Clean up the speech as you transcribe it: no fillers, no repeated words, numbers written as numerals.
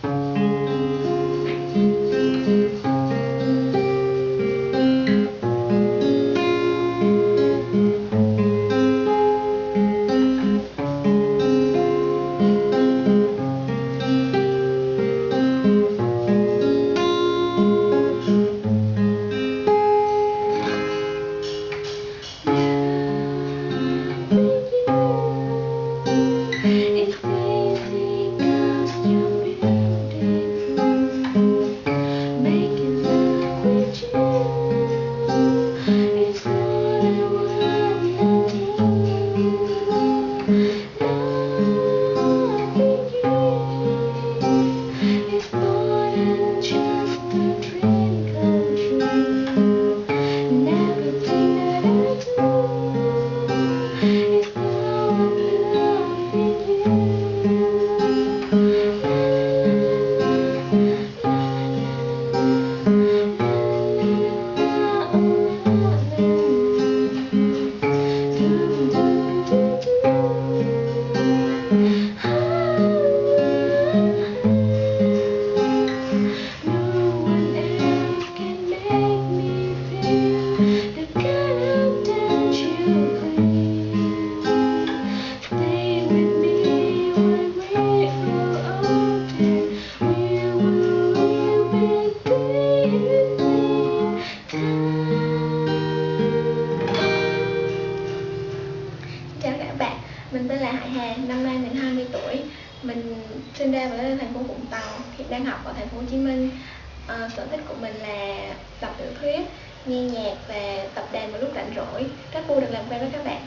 Chào các bạn, mình tên là Hải Hà, năm nay mình 20 tuổi. Mình sinh ra ở thành phố Vũng Tàu, hiện đang học ở thành phố Hồ Chí Minh. Sở thích của mình là đọc tiểu thuyết, nghe nhạc và tập đàn vào lúc rảnh rỗi. Rất vui được làm quen với các bạn.